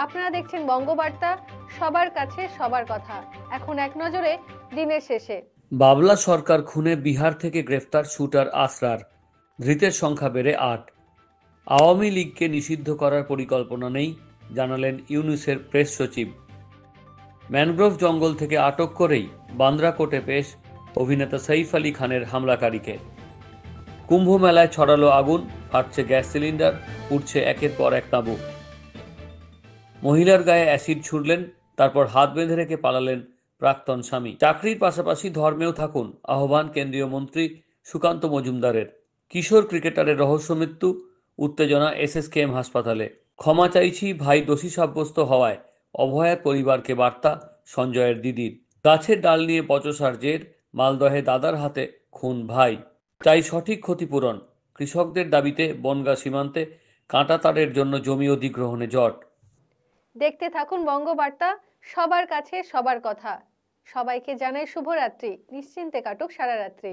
আপনারা দেখছেন বঙ্গবার্তা, সবার কাছে সবার কথা। এখন এক নজরে দিনের শেষে। বাবলা সরকার খুনে বিহার থেকে গ্রেফতার শুটার আসরার, ধৃতের সংখ্যা বেড়ে ৮। আওয়ামী লীগকে নিষিদ্ধ করার পরিকল্পনা নেই, জানালেন ইউনূসের প্রেস সচিব। ম্যানগ্রোভ জঙ্গল থেকে আটক করেই বান্দ্রা কোর্টে পেশ অভিনেতা সাইফ আলী খানের হামলাকারীকে। কুম্ভ মেলায় ছড়ালো আগুন, ফাটছে গ্যাস সিলিন্ডার, উঠছে একের পর এক তাঁবু। মহিলার গায়ে অ্যাসিড ছুড়লেন, তারপর হাত বেঁধে রেখে পালালেন প্রাক্তন স্বামী। চাকরির পাশাপাশি ধর্মেও থাকুন, আহ্বান কেন্দ্রীয় মন্ত্রী সুকান্ত মজুমদারের। কিশোর ক্রিকেটারের রহস্য মৃত্যু, উত্তেজনা এসএসকেএম হাসপাতালে। ক্ষমা চাইছি ভাই দোষী সাব্যস্ত হওয়ায়, অভয়ার পরিবারকে বার্তা সঞ্জয়ের দিদির। গাছের ডাল নিয়ে বচসার জের, মালদহে দাদার হাতে খুন ভাই। চাই সঠিক ক্ষতিপূরণ, কৃষকদের দাবিতে বনগাঁ সীমান্তে কাঁটাতারের জন্য জমি অধিগ্রহণে জট। দেখতে থাকুন বঙ্গবার্তা, সবার কাছে সবার কথা। সবাইকে জানাই শুভরাত্রি, নিশ্চিন্তে কাটুক সারা রাত্রি।